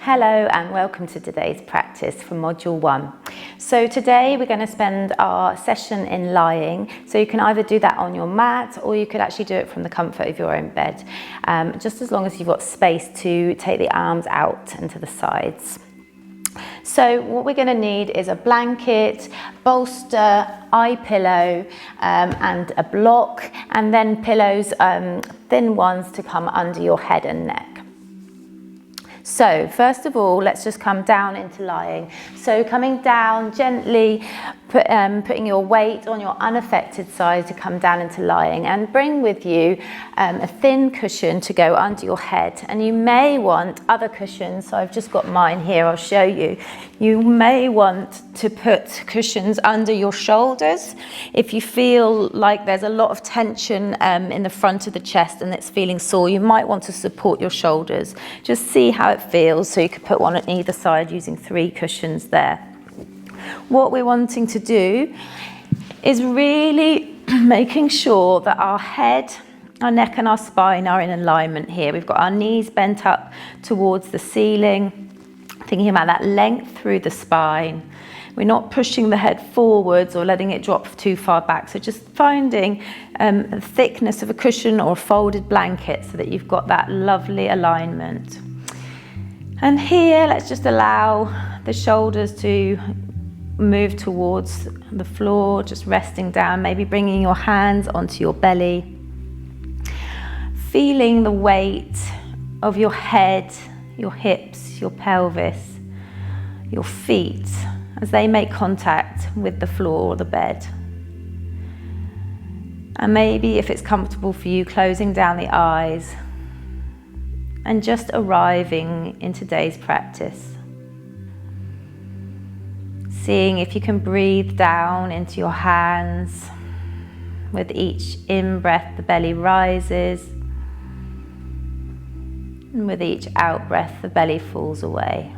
Hello and welcome to today's practice for Module 1. So today we're going to spend our session in lying. So you can either do that on your mat or you could actually do it from the comfort of your own bed, just as long as you've got space to take the arms out and to the sides. So what we're going to need is a blanket, bolster, eye pillow and a block, and then pillows, thin ones to come under your head and neck. So first of all, let's just come down into lying. So coming down gently, putting your weight on your unaffected side to come down into lying, and bring with you a thin cushion to go under your head. And you may want other cushions, so I've just got mine here, I'll show you. You may want to put cushions under your shoulders. If you feel like there's a lot of tension in the front of the chest and it's feeling sore, you might want to support your shoulders. Just see how it feels, so you could put one on either side using 3 cushions there. What we're wanting to do is really making sure that our head, our neck and our spine are in alignment here. We've got our knees bent up towards the ceiling, thinking about that length through the spine. We're not pushing the head forwards or letting it drop too far back. So just finding the thickness of a cushion or a folded blanket so that you've got that lovely alignment. And here, let's just allow the shoulders to move towards the floor, just resting down, maybe bringing your hands onto your belly. Feeling the weight of your head, your hips, your pelvis, your feet as they make contact with the floor or the bed. And maybe if it's comfortable for you, closing down the eyes and just arriving in today's practice. Seeing if you can breathe down into your hands. With each in-breath, the belly rises. And with each out-breath, the belly falls away.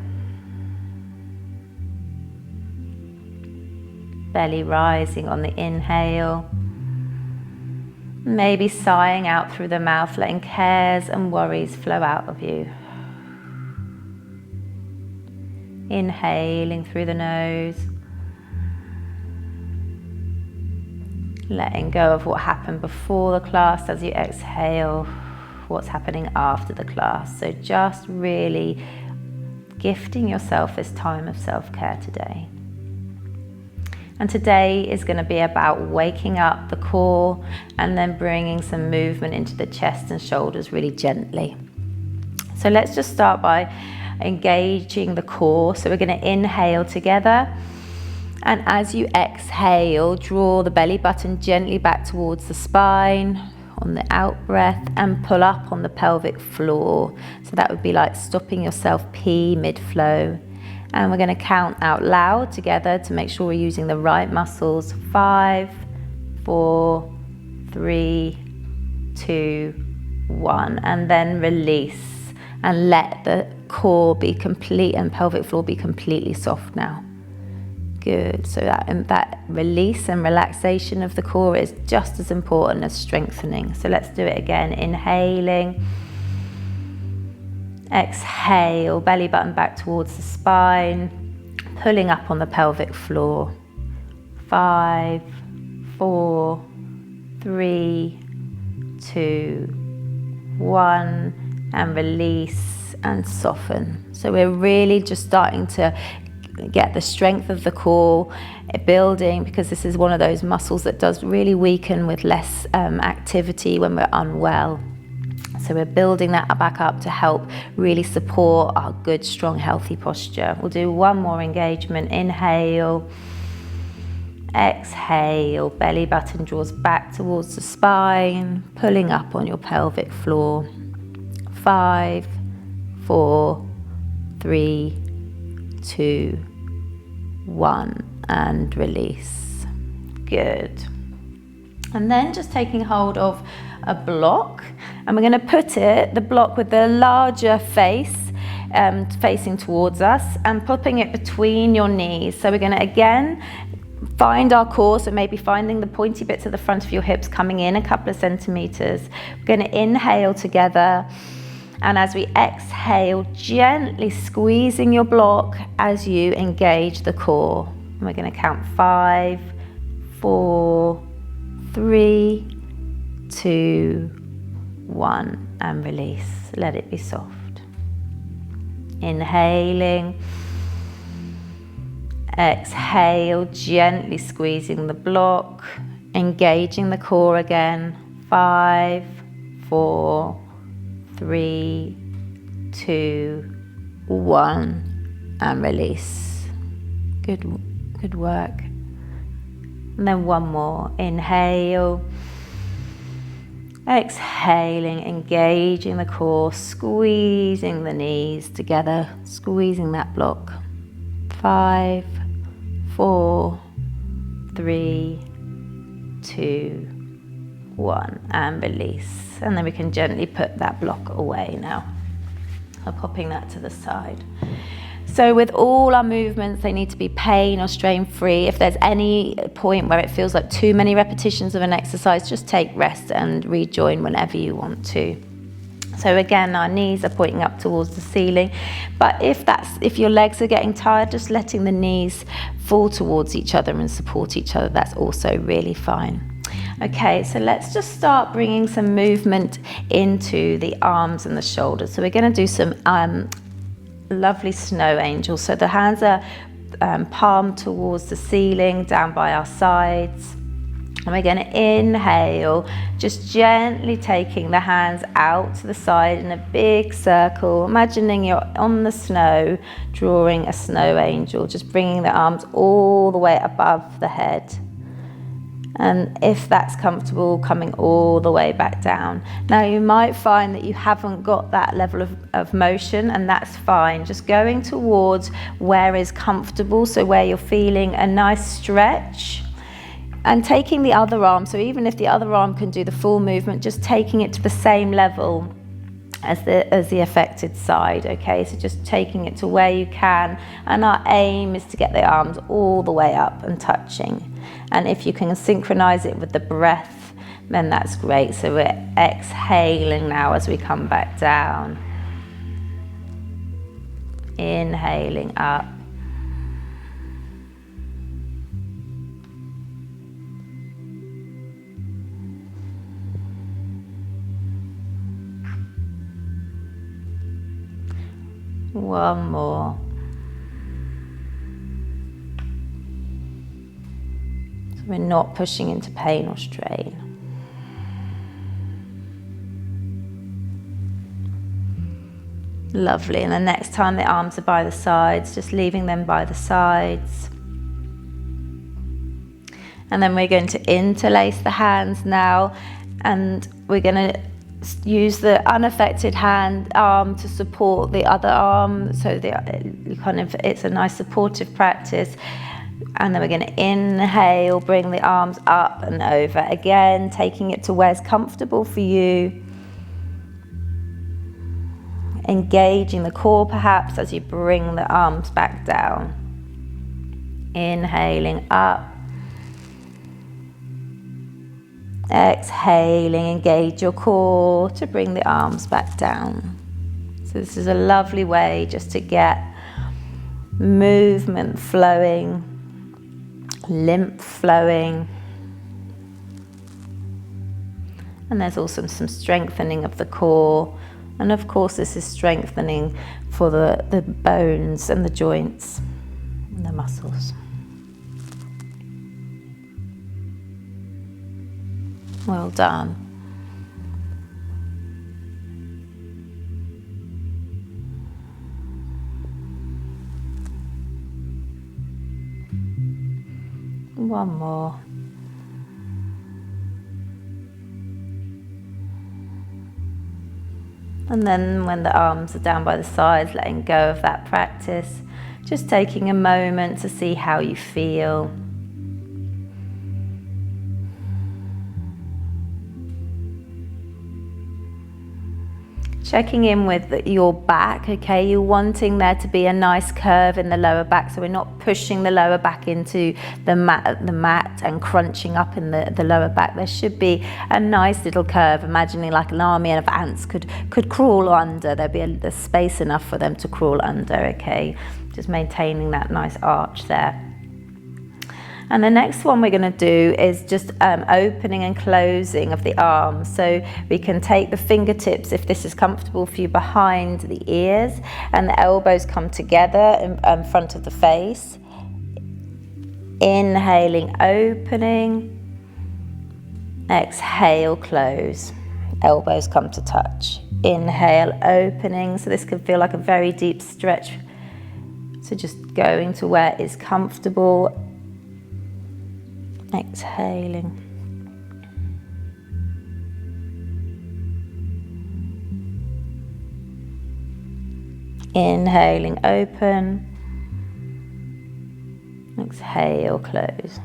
Belly rising on the inhale. Maybe sighing out through the mouth, letting cares and worries flow out of you. Inhaling through the nose. Letting go of what happened before the class as you exhale, what's happening after the class. So just really gifting yourself this time of self-care today. And today is going to be about waking up the core and then bringing some movement into the chest and shoulders really gently. So let's just start by engaging the core. So we're going to inhale together. And as you exhale, draw the belly button gently back towards the spine on the out breath and pull up on the pelvic floor. So that would be like stopping yourself pee mid-flow. And we're going to count out loud together to make sure we're using the right muscles. 5, 4, 3, 2, 1. And then release and let the core be complete and pelvic floor be completely soft now. Good. So that release and relaxation of the core is just as important as strengthening. So let's do it again. Inhaling. Exhale, belly button back towards the spine, pulling up on the pelvic floor. 5, 4, 3, 2, 1, and release and soften. So we're really just starting to get the strength of the core building, because this is one of those muscles that does really weaken with less activity when we're unwell. So we're building that back up to help really support our good, strong, healthy posture. We'll do one more engagement. Inhale. Exhale. Belly button draws back towards the spine, pulling up on your pelvic floor. 5, 4, 3, 2, 1. And release. Good. And then just taking hold of a block, and we're going to put the block with the larger face facing towards us and popping it between your knees. So we're going to again find our core, so maybe finding the pointy bits at the front of your hips coming in a couple of centimeters. We're going to inhale together And as we exhale, gently squeezing your block as you engage the core. And we're going to count 5, 4, 3, 2, 1, and release. Let it be soft. Inhaling. Exhale, gently squeezing the block, engaging the core again. 5, 4, 3, 2, 1, and release. Good work. And then one more. Inhale. Exhaling, engaging the core, squeezing the knees together, squeezing that block. 5, 4, 3, 2, 1, and release. And then we can gently put that block away now. I'm popping that to the side. So with all our movements, they need to be pain or strain free. If there's any point where it feels like too many repetitions of an exercise, just take rest and rejoin whenever you want to. So again, our knees are pointing up towards the ceiling, but if your legs are getting tired, just letting the knees fall towards each other and support each other, that's also really fine. Okay, so let's just start bringing some movement into the arms and the shoulders. So we're going to do some lovely snow angels. So the hands are palm towards the ceiling, down by our sides. And we're going to inhale, just gently taking the hands out to the side in a big circle, imagining you're on the snow, drawing a snow angel, just bringing the arms all the way above the head. And if that's comfortable, coming all the way back down. Now you might find that you haven't got that level of motion, and that's fine. Just going towards where is comfortable, so where you're feeling a nice stretch. And taking the other arm, so even if the other arm can do the full movement, just taking it to the same level as the affected side, okay? So just taking it to where you can, and our aim is to get the arms all the way up and touching. And if you can synchronize it with the breath, then that's great. So we're exhaling now as we come back down. Inhaling up. One more. So we're not pushing into pain or strain. Lovely. And the next time the arms are by the sides, just leaving them by the sides. And then we're going to interlace the hands now, and we're going to use the unaffected arm to support the other arm, so it's a nice supportive practice. And then we're going to inhale, bring the arms up and over again, taking it to where's comfortable for you, engaging the core perhaps as you bring the arms back down. Inhaling up. Exhaling, engage your core to bring the arms back down. So this is a lovely way just to get movement flowing, lymph flowing. And there's also some strengthening of the core. And of course this is strengthening for the bones and the joints and the muscles. Well done. One more. And then when the arms are down by the sides, letting go of that practice, just taking a moment to see how you feel. Checking in with your back, okay? You're wanting there to be a nice curve in the lower back, so we're not pushing the lower back into the mat and crunching up in the lower back. There should be a nice little curve, imagining like an army of ants could crawl under. There'd be a space enough for them to crawl under, okay? Just maintaining that nice arch there. And the next one we're going to do is just opening and closing of the arms. So we can take the fingertips, if this is comfortable for you, behind the ears, and the elbows come together in front of the face. Inhaling, opening. Exhale, close. Elbows come to touch. Inhale, opening. So this can feel like a very deep stretch. So just going to where is comfortable. Exhaling. Inhaling, open. Exhale, close.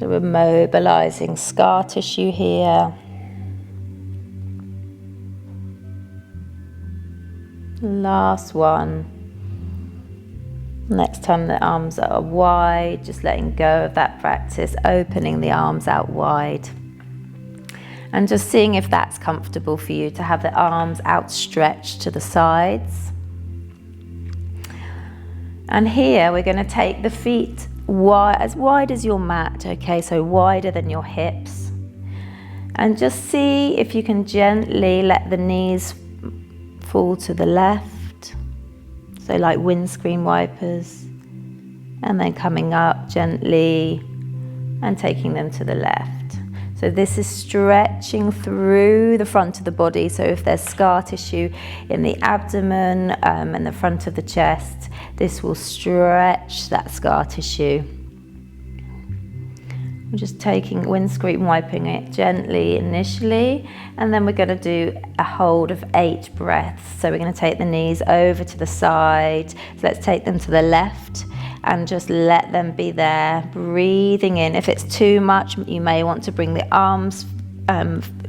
So we're mobilizing scar tissue here. Last one. Next time the arms are wide, just letting go of that practice, opening the arms out wide. And just seeing if that's comfortable for you to have the arms outstretched to the sides. And here we're going to take the feet as wide as your mat, okay, so wider than your hips. And just see if you can gently let the knees fall to the left, so like windscreen wipers, and then coming up gently and taking them to the left. So this is stretching through the front of the body. So if there's scar tissue in the abdomen and the front of the chest, this will stretch that scar tissue. I'm just taking windscreen wiping it gently initially, and then we're going to do a hold of 8 breaths. So we're going to take the knees over to the side. So let's take them to the left and just let them be there, breathing in. If it's too much, you may want to bring the arms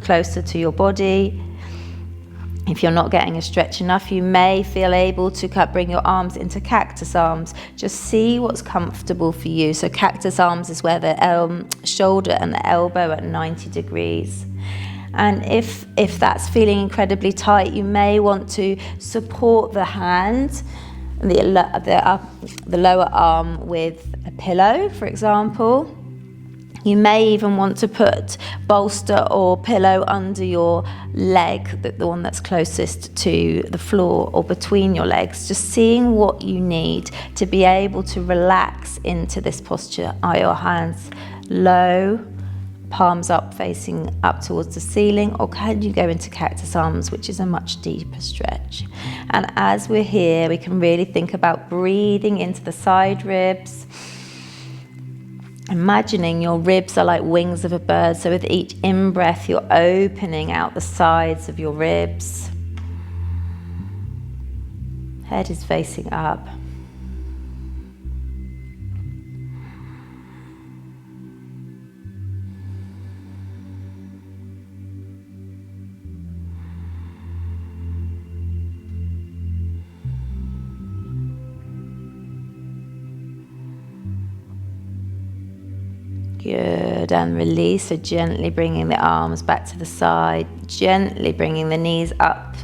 closer to your body. If you're not getting a stretch enough, you may feel able to bring your arms into cactus arms. Just see what's comfortable for you. So cactus arms is where the shoulder and the elbow are at 90 degrees. And if that's feeling incredibly tight, you may want to support the hand, the lower arm with a pillow, for example. You may even want to put bolster or pillow under your leg, the one that's closest to the floor or between your legs. Just seeing what you need to be able to relax into this posture. Are your hands low, palms up, facing up towards the ceiling, or can you go into cactus arms, which is a much deeper stretch? And as we're here, we can really think about breathing into the side ribs. Imagining your ribs are like wings of a bird, so with each in-breath you're opening out the sides of your ribs. Head is facing up. Good, and release, so gently bringing the arms back to the side, gently bringing the knees up,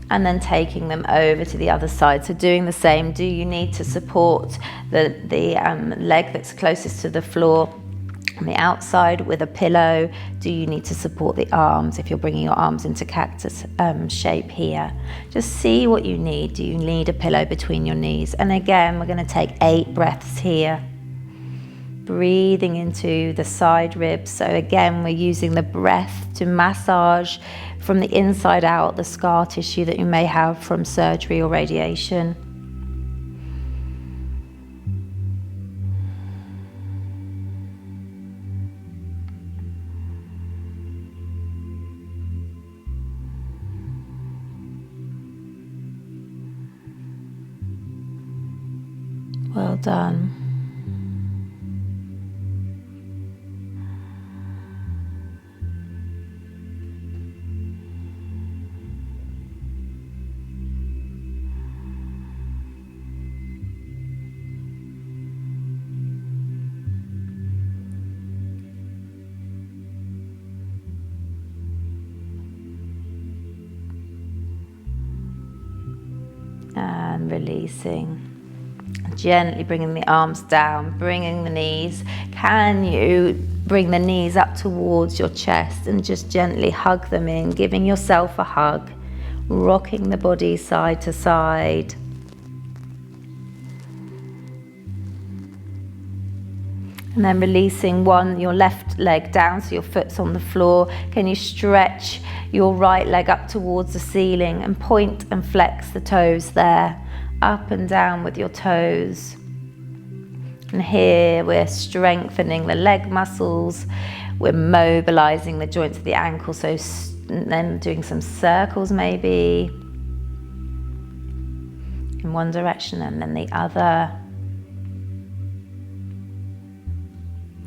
and then taking them over to the other side. So doing the same. Do you need to support the leg that's closest to the floor on the outside with a pillow? Do you need to support the arms if you're bringing your arms into cactus shape here? Just see what you need. Do you need a pillow between your knees? And again, we're going to take 8 breaths here. Breathing into the side ribs. So again, we're using the breath to massage from the inside out the scar tissue that you may have from surgery or radiation. Well done. And releasing. Gently bringing the arms down, bringing the knees. Can you bring the knees up towards your chest and just gently hug them in, giving yourself a hug, rocking the body side to side. And then releasing your left leg down so your foot's on the floor. Can you stretch your right leg up towards the ceiling and point and flex the toes there, up and down with your toes. And here we're strengthening the leg muscles. We're mobilizing the joints of the ankle, so then doing some circles maybe in one direction and then the other.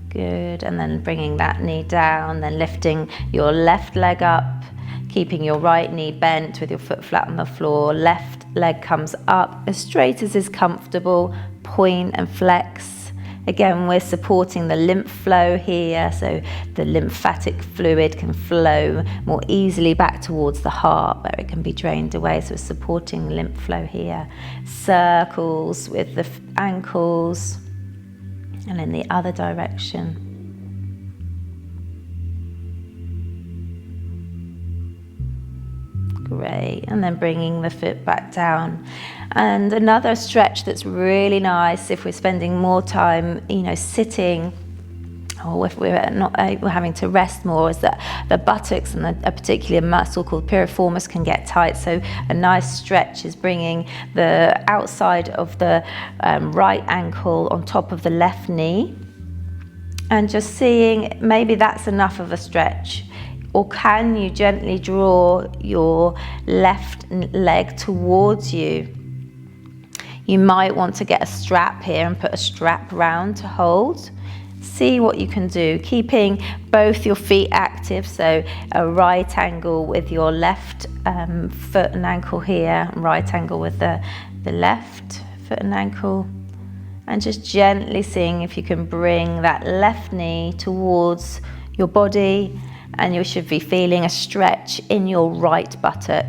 Good, and then bringing that knee down, then lifting your left leg up, keeping your right knee bent with your foot flat on the floor. Left leg comes up as straight as is comfortable, point and flex. Again, we're supporting the lymph flow here, so the lymphatic fluid can flow more easily back towards the heart where it can be drained away, so we're supporting lymph flow here. Circles with the ankles. And in the other direction. Great, and then bringing the foot back down. And another stretch that's really nice if we're spending more time, sitting, or if we're not able, having to rest more, is that the buttocks and a particular muscle called piriformis can get tight. So a nice stretch is bringing the outside of the right ankle on top of the left knee, and just seeing maybe that's enough of a stretch. Or can you gently draw your left leg towards you? You might want to get a strap here and put a strap round to hold. See what you can do, keeping both your feet active, so a right angle with your left foot and ankle here, right angle with the left foot and ankle, and just gently seeing if you can bring that left knee towards your body, and you should be feeling a stretch in your right buttock.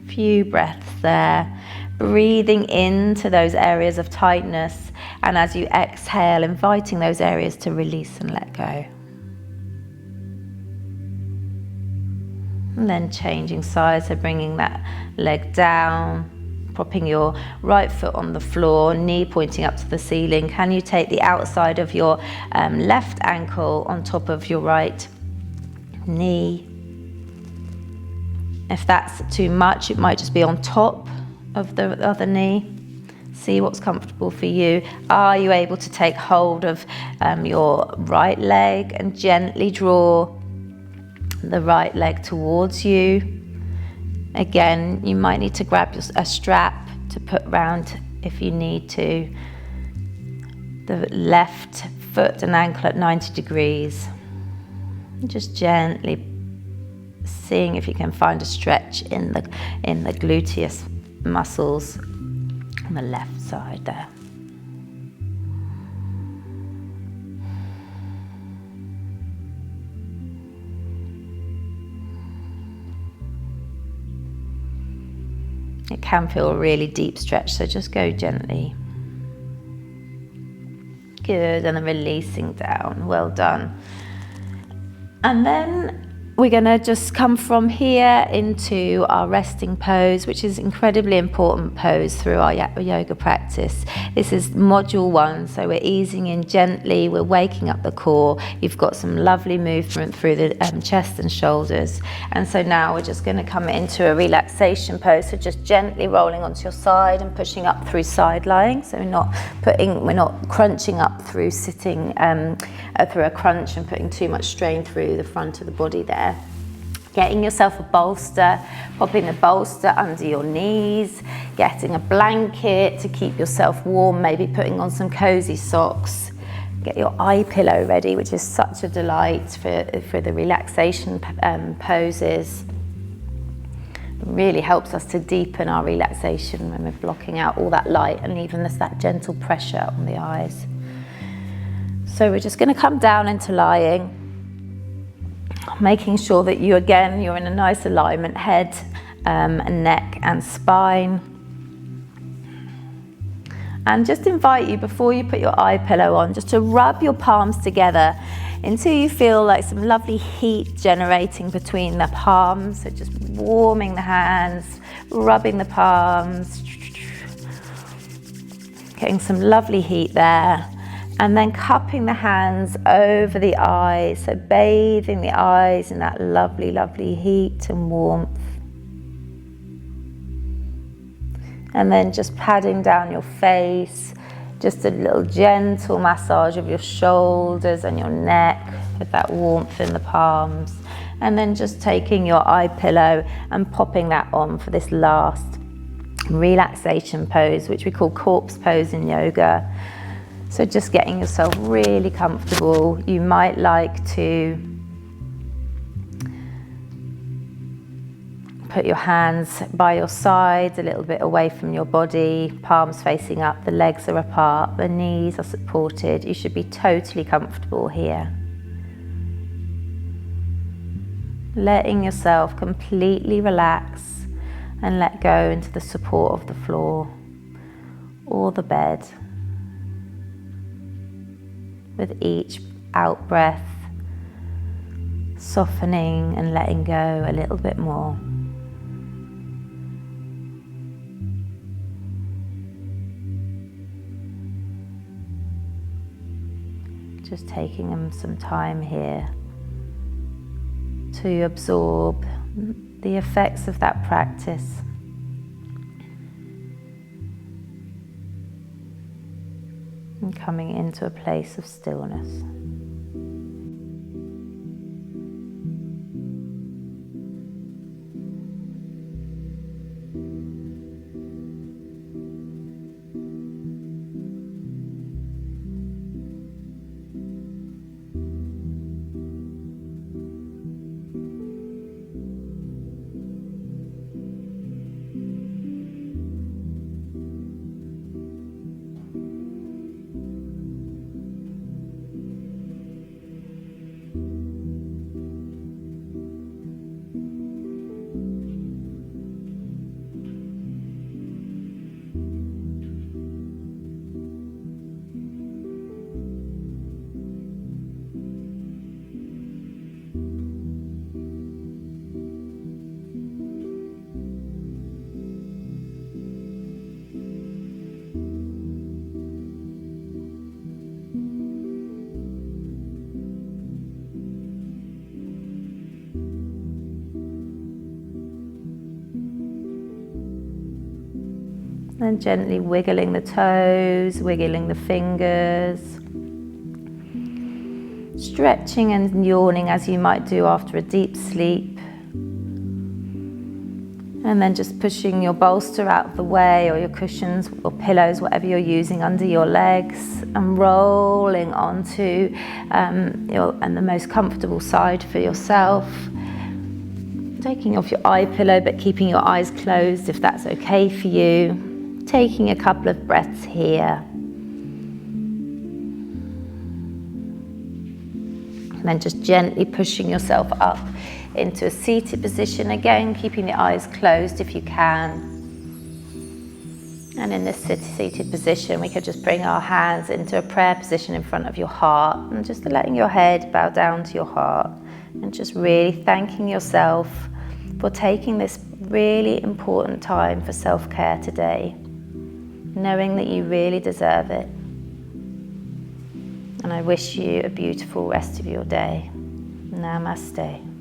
Few breaths there. Breathing into those areas of tightness, and as you exhale, inviting those areas to release and let go. And then changing sides, so bringing that leg down, propping your right foot on the floor, knee pointing up to the ceiling. Can you take the outside of your left ankle on top of your right knee? If that's too much, it might just be on top of the other knee. See what's comfortable for you. Are you able to take hold of your right leg and gently draw the right leg towards you? Again, you might need to grab a strap to put round if you need to. The left foot and ankle at 90 degrees. Just gently seeing if you can find a stretch in the gluteus muscles on the left side there. It can feel a really deep stretch, so just go gently. Good, and then releasing down. Well done. And then we're going to just come from here into our resting pose, which is an incredibly important pose through our yoga practice. This is module 1, so we're easing in gently, we're waking up the core. You've got some lovely movement through the chest and shoulders. And so now we're just going to come into a relaxation pose, so just gently rolling onto your side and pushing up through side lying. So we're not crunching up through sitting through a crunch and putting too much strain through the front of the body there. Getting yourself a bolster, popping the bolster under your knees, getting a blanket to keep yourself warm, maybe putting on some cozy socks. Get your eye pillow ready, which is such a delight for the relaxation poses. It really helps us to deepen our relaxation when we're blocking out all that light, and even there's that gentle pressure on the eyes. So we're just going to come down into lying, making sure that you're in a nice alignment, head and neck and spine. And just invite you, before you put your eye pillow on, just to rub your palms together until you feel like some lovely heat generating between the palms. So just warming the hands, rubbing the palms, getting some lovely heat there. And then cupping the hands over the eyes, so bathing the eyes in that lovely, lovely heat and warmth. And then just padding down your face, just a little gentle massage of your shoulders and your neck with that warmth in the palms. And then just taking your eye pillow and popping that on for this last relaxation pose, which we call corpse pose in yoga. So just getting yourself really comfortable. You might like to put your hands by your sides, a little bit away from your body, palms facing up, the legs are apart, the knees are supported. You should be totally comfortable here. Letting yourself completely relax and let go into the support of the floor or the bed. With each out breath, softening and letting go a little bit more. Just taking some time here to absorb the effects of that practice. And coming into a place of stillness. And gently wiggling the toes, wiggling the fingers. Stretching and yawning as you might do after a deep sleep. And then just pushing your bolster out of the way, or your cushions or pillows, whatever you're using, under your legs, and rolling onto the most comfortable side for yourself. Taking off your eye pillow, but keeping your eyes closed if that's okay for you. Taking a couple of breaths here. And then just gently pushing yourself up into a seated position. Again, keeping the eyes closed if you can. And in this seated position, we could just bring our hands into a prayer position in front of your heart, and just letting your head bow down to your heart, and just really thanking yourself for taking this really important time for self-care today, knowing that you really deserve it. And I wish you a beautiful rest of your day. Namaste.